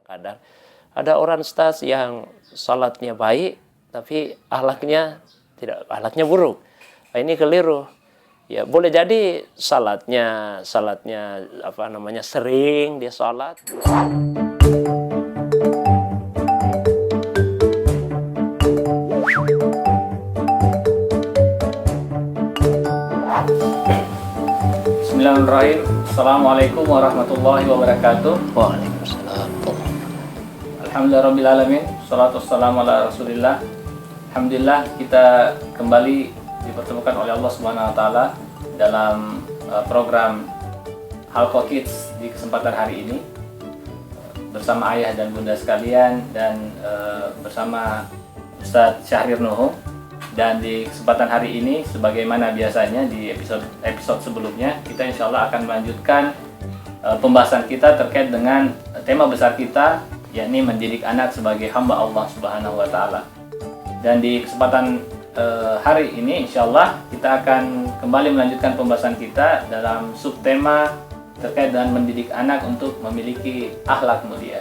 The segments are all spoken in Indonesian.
kadang-kadang ada orang ustaz yang salatnya baik tapi akhlaknya buruk. Nah, ini keliru. Ya, boleh jadi salatnya sering dia salat. Bismillahirrahmanirrahim. Assalamualaikum warahmatullahi wabarakatuh. Waalaikumsalam. Alhamdulillahirrahmanirrahim. Salatu wassalamu ala rasulillah. Alhamdulillah kita kembali dipertemukan oleh Allah Subhanahu wa taala dalam program Halqa Kids di kesempatan hari ini bersama ayah dan bunda sekalian dan bersama Ustadz Syahrir Nuhu. Dan di kesempatan hari ini, sebagaimana biasanya di episode sebelumnya, kita insya Allah akan melanjutkan pembahasan kita terkait dengan tema besar kita, yakni mendidik anak sebagai hamba Allah Subhanahu wa Ta'ala. Dan di kesempatan hari ini, insya Allah kita akan kembali melanjutkan pembahasan kita dalam subtema terkait dengan mendidik anak untuk memiliki akhlak mulia.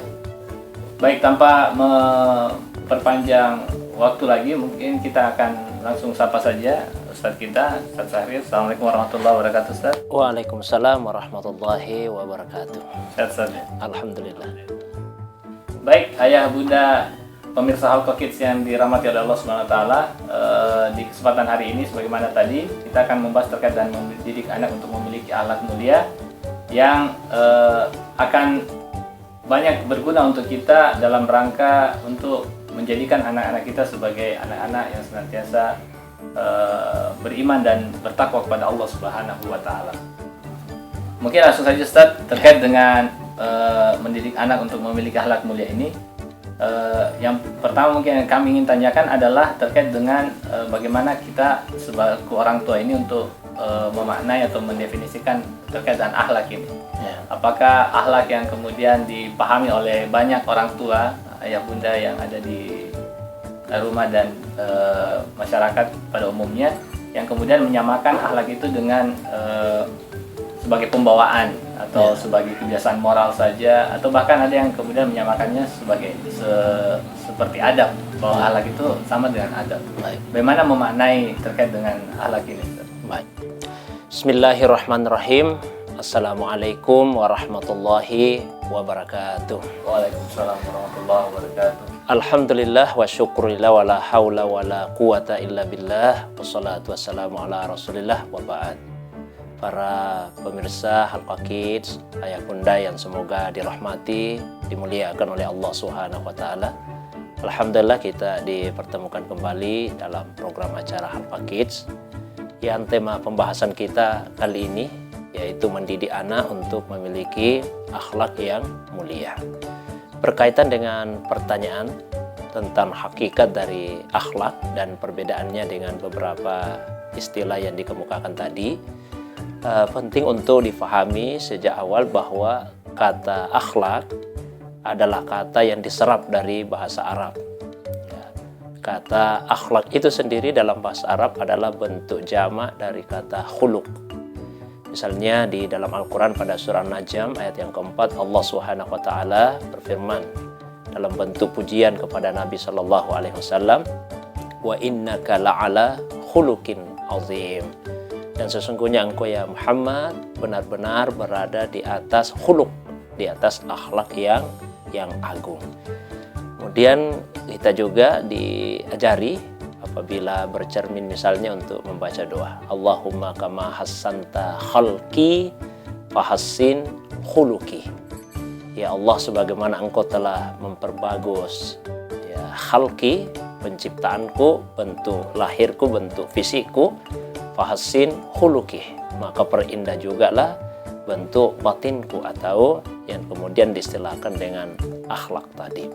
Baik, tanpa memperpanjang waktu lagi, mungkin kita akan langsung sapa saja Ustadz kita, Ustadz Syahrir. Assalamualaikum warahmatullahi wabarakatuh, Ustadz. Waalaikumsalam warahmatullahi wabarakatuh. Sehat, Ustadz. Alhamdulillah. Baik, ayah bunda pemirsa Halqa Kids yang dirahmati oleh Allah Subhanahu wa taala, di kesempatan hari ini sebagaimana tadi kita akan membahas terkait dengan mendidik anak untuk memiliki akhlak mulia yang akan banyak berguna untuk kita dalam rangka untuk menjadikan anak-anak kita sebagai anak-anak yang senantiasa beriman dan bertakwa kepada Allah Subhanahu wa taala. Mungkin langsung saja Ustaz, terkait dengan mendidik anak untuk memiliki akhlak mulia ini. Yang pertama mungkin yang kami ingin tanyakan adalah terkait dengan bagaimana kita sebagai orang tua ini untuk memaknai atau mendefinisikan terkait dengan akhlak ini. Ya. Apakah akhlak yang kemudian dipahami oleh banyak orang tua, ayah bunda yang ada di rumah dan masyarakat pada umumnya, yang kemudian menyamakan akhlak itu dengan sebagai pembawaan atau sebagai kebiasaan moral saja, atau bahkan ada yang kemudian menyamakannya sebagai seperti adab, bahwa akhlak itu sama dengan adab. Baik. Bagaimana memaknai terkait dengan akhlak ini? Baik. Bismillahirrahmanirrahim. Assalamualaikum warahmatullahi wabarakatuh. Waalaikumsalam warahmatullahi wabarakatuh. Alhamdulillah wa syukurillah wa la hawla wa la quwata illa billah. Wassalatu wassalamu ala rasulillah wa ba'd. Para pemirsa Halqa Kids, ayah bunda yang semoga dirahmati, dimuliakan oleh Allah Subhanahu wa taala. Alhamdulillah kita dipertemukan kembali dalam program acara Halqa Kids yang tema pembahasan kita kali ini yaitu mendidik anak untuk memiliki akhlak yang mulia. Berkaitan dengan pertanyaan tentang hakikat dari akhlak dan perbedaannya dengan beberapa istilah yang dikemukakan tadi, penting untuk difahami sejak awal bahwa kata akhlak adalah kata yang diserap dari bahasa Arab. Kata akhlak itu sendiri dalam bahasa Arab adalah bentuk jamak dari kata khuluq. Misalnya di dalam Al-Quran pada surah Najm ayat yang keempat, Allah Subhanahu wa taala berfirman dalam bentuk pujian kepada Nabi sallallahu alaihi wasallam, wa innaka la'ala khuluqin azim. Dan sesungguhnya engkau ya Muhammad benar-benar berada di atas khuluq, di atas akhlak yang agung. Kemudian kita juga diajari apabila bercermin misalnya untuk membaca doa, Allahumma kama hassanta khalqi fahassin khuluqi. Ya Allah, sebagaimana engkau telah memperbagus ya khalqi, penciptaanku, bentuk lahirku, bentuk fisikku, fahassin khuluqi, maka perindah jugalah bentuk batinku, atau yang kemudian diistilahkan dengan akhlak tadi.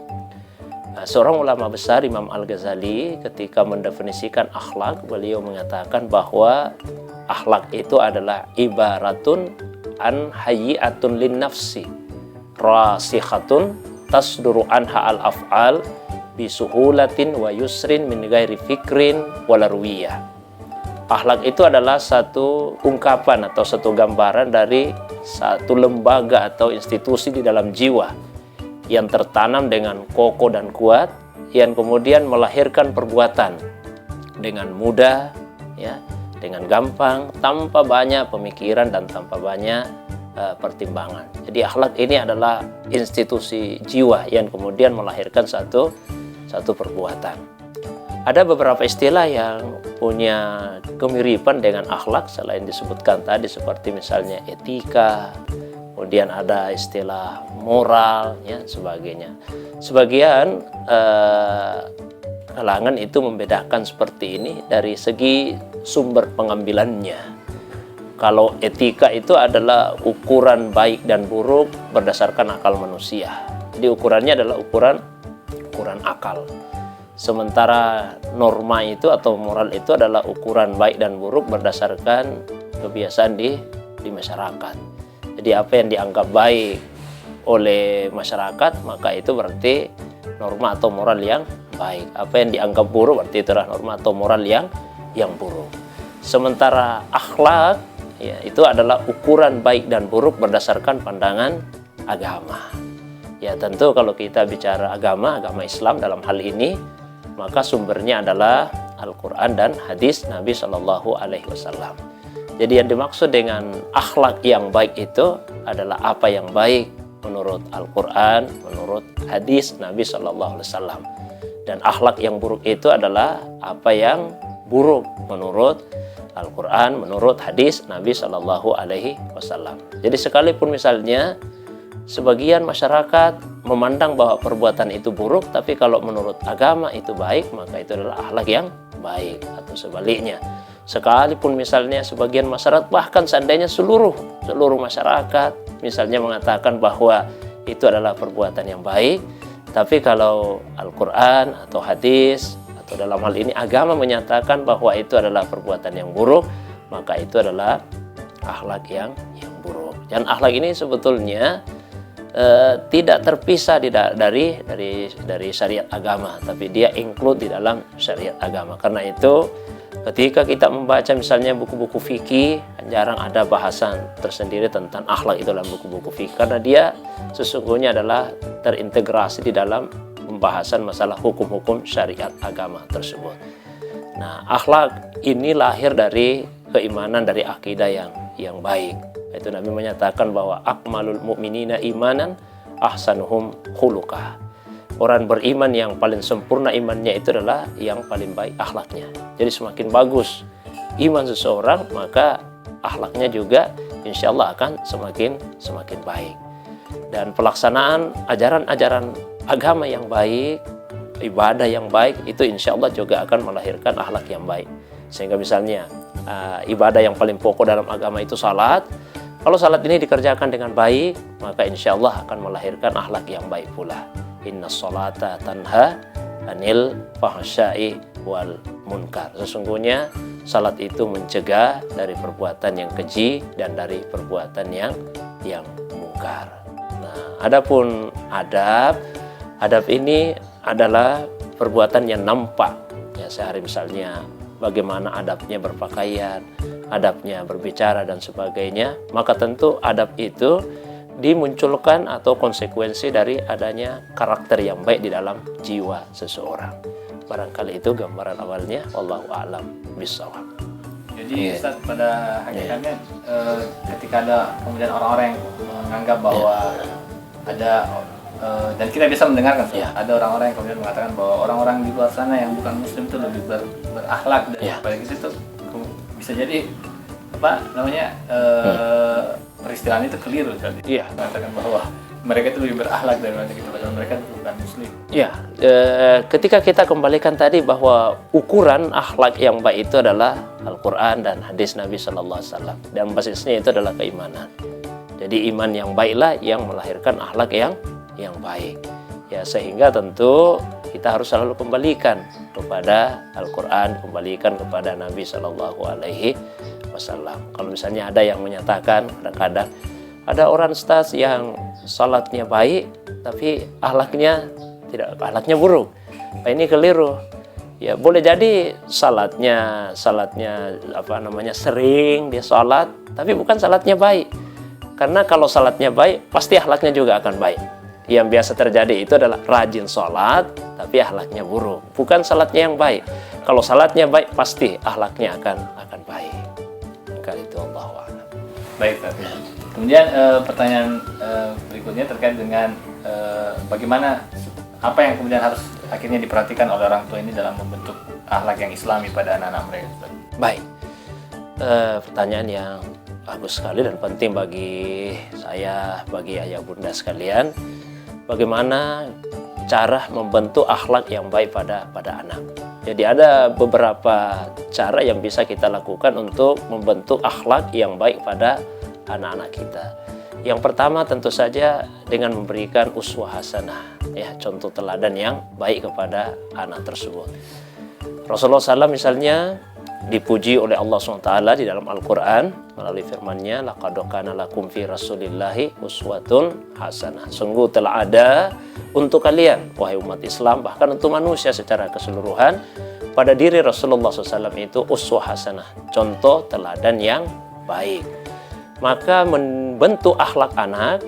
Seorang ulama besar, Imam Al-Ghazali, ketika mendefinisikan akhlak, beliau mengatakan bahwa akhlak itu adalah ibaratun an hayyi'atun lin nafsi rasikhatun tasduru anha al-af'al bisuhulatin wa yusrin min ghairi fikrin walarwiyah. Akhlak itu adalah satu ungkapan atau satu gambaran dari satu lembaga atau institusi di dalam jiwa yang tertanam dengan kokoh dan kuat, yang kemudian melahirkan perbuatan dengan mudah, ya, dengan gampang, tanpa banyak pemikiran dan tanpa banyak pertimbangan. Jadi akhlak ini adalah institusi jiwa yang kemudian melahirkan satu perbuatan. Ada beberapa istilah yang punya kemiripan dengan akhlak selain disebutkan tadi, seperti misalnya etika, kemudian ada istilah moral, ya, sebagainya. Sebagian kalangan itu membedakan seperti ini dari segi sumber pengambilannya. Kalau etika itu adalah ukuran baik dan buruk berdasarkan akal manusia. Jadi ukurannya adalah ukuran akal. Sementara norma itu atau moral itu adalah ukuran baik dan buruk berdasarkan kebiasaan di masyarakat. Jadi apa yang dianggap baik oleh masyarakat, maka itu berarti norma atau moral yang baik. Apa yang dianggap buruk berarti itu adalah norma atau moral yang buruk. Sementara akhlak, ya, itu adalah ukuran baik dan buruk berdasarkan pandangan agama. Ya, tentu kalau kita bicara agama Islam dalam hal ini, maka sumbernya adalah Al-Quran dan hadis Nabi Shallallahu Alaihi Wasallam. Jadi yang dimaksud dengan akhlak yang baik itu adalah apa yang baik menurut Al-Quran, menurut hadis Nabi Shallallahu Alaihi Wasallam. Dan akhlak yang buruk itu adalah apa yang buruk menurut Al-Quran, menurut hadis Nabi Shallallahu Alaihi Wasallam. Jadi sekalipun misalnya sebagian masyarakat memandang bahwa perbuatan itu buruk, tapi kalau menurut agama itu baik, maka itu adalah akhlak yang baik. Atau sebaliknya, sekalipun misalnya sebagian masyarakat, bahkan seandainya seluruh masyarakat misalnya mengatakan bahwa itu adalah perbuatan yang baik, tapi kalau Al-Quran atau hadis atau dalam hal ini agama menyatakan bahwa itu adalah perbuatan yang buruk, maka itu adalah akhlak yang buruk. Dan akhlak ini sebetulnya tidak terpisah dari syariat agama, tapi dia include di dalam syariat agama. Karena itu ketika kita membaca misalnya buku-buku fikih, jarang ada bahasan tersendiri tentang akhlak itu dalam buku-buku fikih, karena dia sesungguhnya adalah terintegrasi di dalam pembahasan masalah hukum-hukum syariat agama tersebut. Nah, akhlak ini lahir dari keimanan, dari akidah yang baik. Itu Nabi menyatakan bahwa akmalul mu'minina imanan ahsanuhum khuluqah. Orang beriman yang paling sempurna imannya itu adalah yang paling baik akhlaknya. Jadi semakin bagus iman seseorang, maka akhlaknya juga insya Allah akan semakin baik. Dan pelaksanaan ajaran-ajaran agama yang baik, ibadah yang baik, itu insya Allah juga akan melahirkan akhlak yang baik. Sehingga misalnya ibadah yang paling pokok dalam agama itu salat. Kalau salat ini dikerjakan dengan baik, maka insya Allah akan melahirkan akhlak yang baik pula. Inna sholata tanha anil fahsya'i wal munkar. Sesungguhnya salat itu mencegah dari perbuatan yang keji dan dari perbuatan yang mungkar. Nah, adapun adab ini adalah perbuatan yang nampak. Ya, sehari misalnya bagaimana adabnya berpakaian, adabnya berbicara dan sebagainya, maka tentu adab itu dimunculkan atau konsekuensi dari adanya karakter yang baik di dalam jiwa seseorang. Barangkali itu gambaran awalnya. Wallahu a'lam bishawab. Jadi Ustaz, pada hakikatnya ketika ada kemudian orang-orang yang menganggap bahwa ada dan kita bisa mendengarkan ada orang-orang yang kemudian mengatakan bahwa orang-orang di luar sana yang bukan muslim itu lebih berakhlak daripada kita, itu bisa jadi apa namanya peristilaan itu keliru tadi. Mengatakan bahwa mereka itu lebih berakhlak daripada kita, padahal mereka bukan muslim. Ketika kita kembalikan tadi bahwa ukuran akhlak yang baik itu adalah Al-Quran dan hadis Nabi Sallallahu Alaihi Wasallam, dan basisnya itu adalah keimanan. Jadi iman yang baiklah yang melahirkan akhlak yang baik. Ya, sehingga tentu kita harus selalu kembalikan kepada Al-Quran, kembalikan kepada Nabi Sallallahu Alaihi Wasallam. Kalau misalnya ada yang menyatakan, kadang-kadang ada orang ustaz yang salatnya baik tapi akhlaknya buruk. Nah, ini keliru. Ya, boleh jadi salatnya sering dia salat, tapi bukan salatnya baik. Karena kalau salatnya baik, pasti akhlaknya juga akan baik. Yang biasa terjadi itu adalah rajin sholat, tapi akhlaknya buruk. Bukan salatnya yang baik. Kalau salatnya baik, pasti akhlaknya akan baik. Maka itu Allahu a'lam. Baik, Ustaz. Kemudian pertanyaan berikutnya terkait dengan bagaimana apa yang kemudian harus akhirnya diperhatikan oleh orang tua ini dalam membentuk akhlak yang islami pada anak-anak mereka, Ustaz. Baik, pertanyaan yang bagus sekali dan penting bagi saya, bagi ayah bunda sekalian. Bagaimana cara membentuk akhlak yang baik pada anak. Jadi ada beberapa cara yang bisa kita lakukan untuk membentuk akhlak yang baik pada anak-anak kita. Yang pertama tentu saja dengan memberikan uswah hasanah, ya, contoh teladan yang baik kepada anak tersebut. Rasulullah SAW misalnya dipuji oleh Allah SWT di dalam Al-Quran melalui firman-Nya, laqad kana lakum fi rasulillahi uswatun hasanah. Sungguh telah ada untuk kalian, wahai umat Islam, bahkan untuk manusia secara keseluruhan, pada diri Rasulullah SAW itu uswah hasanah, contoh teladan yang baik. Maka membentuk akhlak anak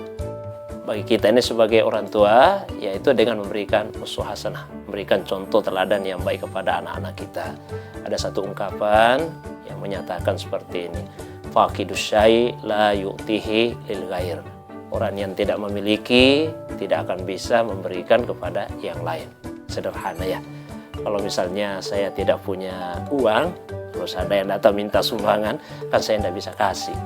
bagi kita ini sebagai orang tua, yaitu dengan memberikan uswah hasanah, memberikan contoh teladan yang baik kepada anak-anak kita. Ada satu ungkapan yang menyatakan seperti ini, faqidus syai la yu'tihi lil ghair. Orang yang tidak memiliki tidak akan bisa memberikan kepada yang lain. Sederhana ya. Kalau misalnya saya tidak punya uang, terus ada yang datang minta sumbangan, kan saya tidak bisa kasih.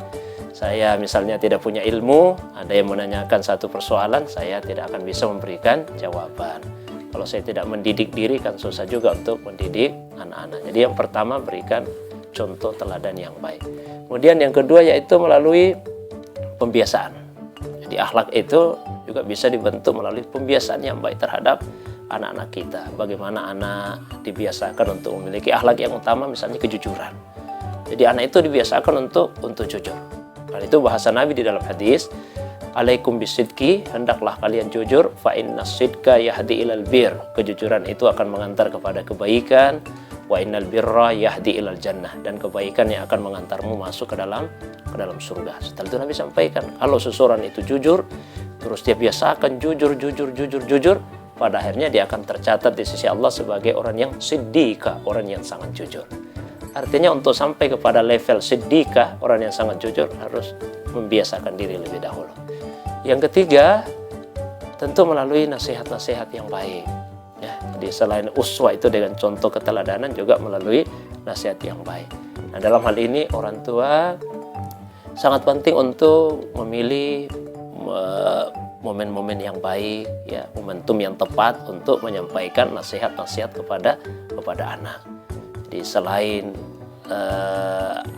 Saya misalnya tidak punya ilmu, ada yang menanyakan satu persoalan, saya tidak akan bisa memberikan jawaban. Kalau saya tidak mendidik diri, kan susah juga untuk mendidik anak-anak. Jadi yang pertama, berikan contoh teladan yang baik. Kemudian yang kedua yaitu melalui pembiasaan. Jadi akhlak itu juga bisa dibentuk melalui pembiasaan yang baik terhadap anak-anak kita. Bagaimana anak dibiasakan untuk memiliki akhlak yang utama, misalnya kejujuran. Jadi anak itu dibiasakan untuk jujur. Karena itu bahasa Nabi di dalam hadis, alaikum bisidqi, hendaklah kalian jujur, fa innas sidqa yahdi ilal bir. Kejujuran itu akan mengantar kepada kebaikan, wa innal birra yahdi ilal jannah, dan kebaikan yang akan mengantarmu masuk ke dalam surga. Setelah itu Nabi sampaikan, kalau seseorang itu jujur, terus dia biasakan jujur, pada akhirnya dia akan tercatat di sisi Allah sebagai orang yang siddiqa, orang yang sangat jujur. Artinya untuk sampai kepada level siddiqah, orang yang sangat jujur, harus membiasakan diri lebih dahulu. Yang ketiga, tentu melalui nasihat-nasihat yang baik. Ya, jadi selain uswah itu dengan contoh keteladanan, juga melalui nasihat yang baik. Nah, dalam hal ini orang tua sangat penting untuk memilih momen-momen yang baik, ya, momentum yang tepat untuk menyampaikan nasihat-nasihat kepada anak. Jadi selain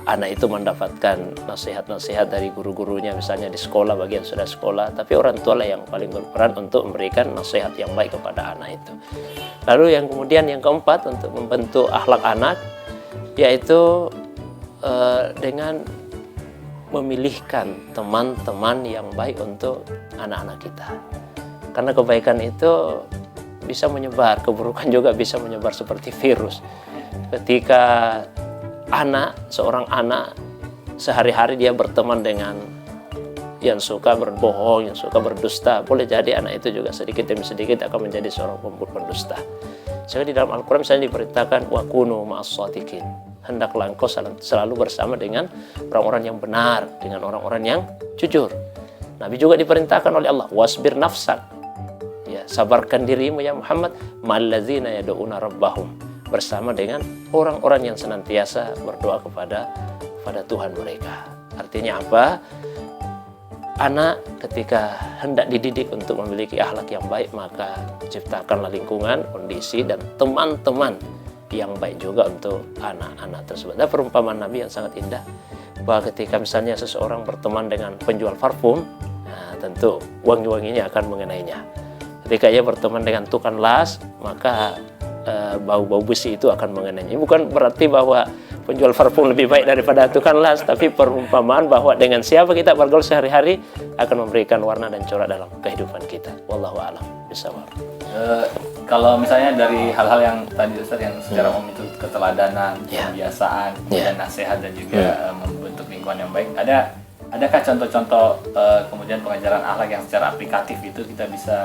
anak itu mendapatkan nasihat-nasihat dari guru-gurunya, misalnya di sekolah, bagi yang sudah sekolah, tapi orang tua lah yang paling berperan untuk memberikan nasihat yang baik kepada anak itu. Lalu yang kemudian yang keempat, untuk membentuk akhlak anak, yaitu dengan memilihkan teman-teman yang baik untuk anak-anak kita. Karena kebaikan itu bisa menyebar, keburukan juga bisa menyebar seperti virus. Ketika seorang anak sehari-hari dia berteman dengan yang suka berbohong, yang suka berdusta, boleh jadi anak itu juga sedikit demi sedikit akan menjadi seorang pendusta. Sehingga di dalam Al-Quran misalnya diperintahkan wa kunu ma'as shadiqin, hendaklah engkau selalu bersama dengan orang-orang yang benar, dengan orang-orang yang jujur. Nabi juga diperintahkan oleh Allah, wasbir nafsak, ya, sabarkan dirimu ya Muhammad, ma'allazina yad'una rabbahum, bersama dengan orang-orang yang senantiasa berdoa kepada Tuhan mereka. Artinya apa? Anak ketika hendak dididik untuk memiliki akhlak yang baik, maka ciptakanlah lingkungan, kondisi, dan teman-teman yang baik juga untuk anak-anak tersebut. Ada perumpamaan Nabi yang sangat indah, bahwa ketika misalnya seseorang berteman dengan penjual parfum, nah, tentu wangi-wanginya akan mengenainya. Ketika ia berteman dengan tukang las, maka bau-bau besi itu akan mengenainya. Bukan berarti bahwa penjual parfum lebih baik daripada tukang las, tapi perumpamaan bahwa dengan siapa kita bergaul sehari-hari akan memberikan warna dan corak dalam kehidupan kita. Wallahu a'lam bishawab. Kalau misalnya dari hal-hal yang tadi Ustaz, yang secara umum itu keteladanan, kebiasaan, dan nasihat, dan juga membentuk lingkungan yang baik, ada adakah contoh-contoh kemudian pengajaran akhlak yang secara aplikatif itu kita bisa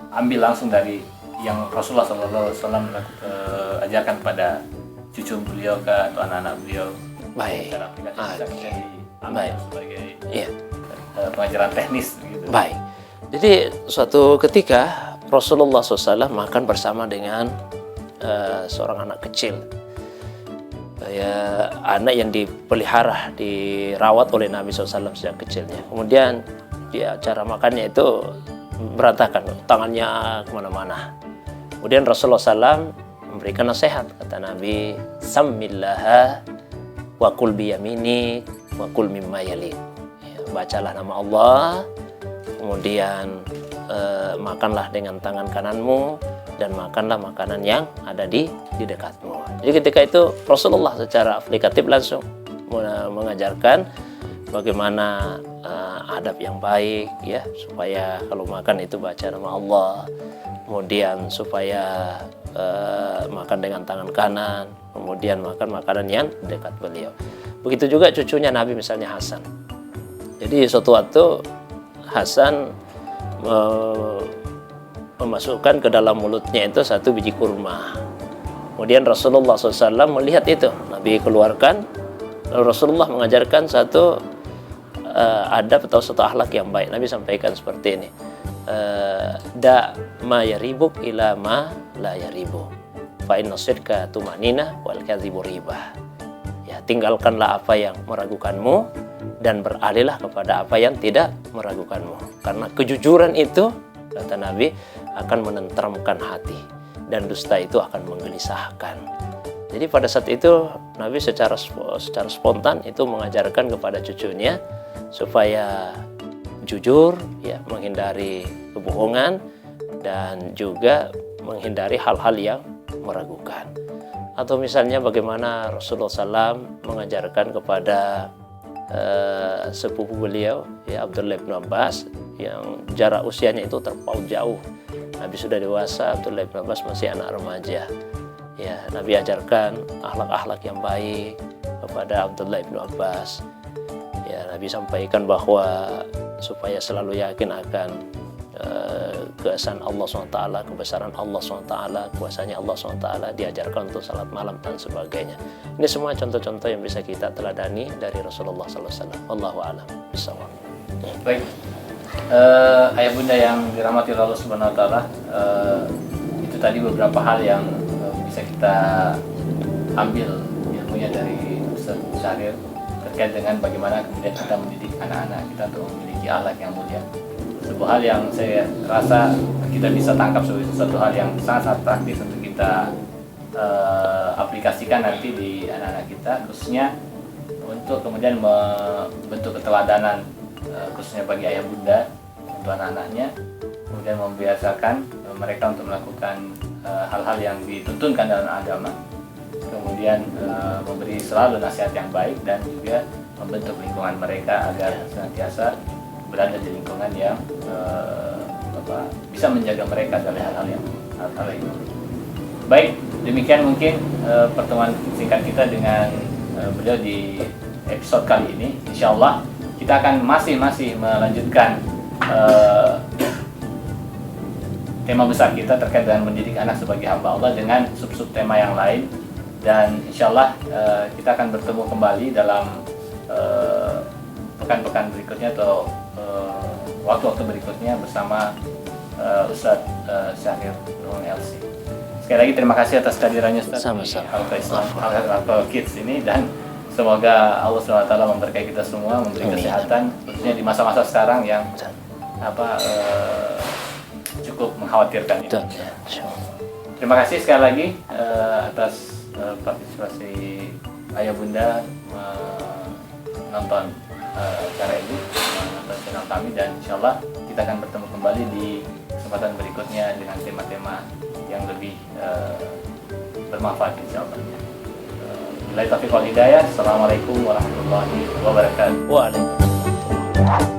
ambil langsung dari yang Rasulullah SAW ajarkan pada cucu beliau atau anak-anak beliau? Baik. Secara aplikatif bisa kita diambil sebagai pengajaran teknis gitu. Baik. Jadi suatu ketika Rasulullah SAW makan bersama dengan seorang anak kecil. Anak yang dipelihara, dirawat oleh Nabi SAW sejak kecilnya. Kemudian cara makannya itu berantakan, tangannya kemana-mana. Kemudian Rasulullah SAW memberikan nasihat, kata Nabi, Sammillaha wa kul biyamini wa kul mimma yalik. Bacalah nama Allah, kemudian makanlah dengan tangan kananmu, dan makanlah makanan yang ada di dekatmu. Jadi ketika itu Rasulullah secara aplikatif langsung mengajarkan bagaimana adab yang baik, ya, supaya kalau makan itu baca nama Allah, kemudian supaya makan dengan tangan kanan, kemudian makan makanan yang dekat beliau. Begitu juga cucunya Nabi, misalnya Hasan. Jadi suatu waktu Hasan memasukkan ke dalam mulutnya itu satu biji kurma. Kemudian Rasulullah SAW melihat itu, Nabi keluarkan, lalu Rasulullah mengajarkan satu adab atau satu akhlak yang baik. Nabi sampaikan seperti ini, da ma yaribuk ila ma la yaribuk, fa inna sidqa tumanina wal kadhibu ribah. Ya, tinggalkanlah apa yang meragukanmu dan beralihlah kepada apa yang tidak meragukanmu, karena kejujuran itu, kata Nabi, akan menenteramkan hati, dan dusta itu akan menggelisahkan. Jadi pada saat itu Nabi secara spontan itu mengajarkan kepada cucunya supaya jujur, ya, menghindari kebohongan dan juga menghindari hal-hal yang meragukan. Atau misalnya bagaimana Rasulullah SAW mengajarkan kepada sepupu beliau, ya, Abdullah bin Abbas, yang jarak usianya itu terpaut jauh. Nabi sudah dewasa, Abdullah bin Abbas masih anak remaja. Ya, Nabi ajarkan akhlak-akhlak yang baik kepada Abdullah bin Abbas. Ya, Nabi sampaikan bahwa supaya selalu yakin akan keesaan Allah SWT, kebesaran Allah SWT, kuasanya Allah SWT, diajarkan untuk salat malam dan sebagainya. Ini semua contoh-contoh yang bisa kita teladani dari Rasulullah SAW. Wallahu a'lam bishawab. Baik, ayah bunda yang dirahmati Allah Subhanahu Wa Taala, itu tadi beberapa hal yang bisa kita ambil ilmunya dari Ustaz Syahrir terkait dengan bagaimana kemudian kita mendidik anak-anak kita untuk memiliki akhlak yang mulia. Sebuah hal yang saya rasa kita bisa tangkap sebagai suatu hal yang sangat praktis untuk kita aplikasikan nanti di anak-anak kita, khususnya untuk kemudian membentuk keteladanan, khususnya bagi ayah bunda untuk anak-anaknya, kemudian membiasakan mereka untuk melakukan hal-hal yang dituntunkan dalam agama, kemudian memberi selalu nasihat yang baik, dan juga membentuk lingkungan mereka agar senantiasa berada di lingkungan yang bisa menjaga mereka dari hal-hal itu. Baik, demikian mungkin pertemuan singkat kita dengan beliau di episode kali ini. Insya Allah kita akan masih melanjutkan tema besar kita terkait dengan mendidik anak sebagai hamba Allah dengan sub-sub tema yang lain, dan insya Allah kita akan bertemu kembali dalam pekan-pekan berikutnya atau waktu-waktu berikutnya bersama Ustadz Syahrir Nurul LC. Sekali lagi terima kasih atas kehadirannya Ustadz Sama-sama. Halqa Kids ini, dan semoga Allah SWT memberkahi kita semua, memberi kesehatan khususnya di masa-masa sekarang yang cukup mengkhawatirkan. Terima kasih sekali lagi atas partisipasi ayah bunda menonton acara ini, menonton channel kami, dan insya Allah kita akan bertemu kembali di kesempatan berikutnya dengan tema-tema yang lebih bermanfaat insya Allah. Billahi taufiq wal hidayah. Assalamualaikum warahmatullahi wabarakatuh. Waalaikumsalam.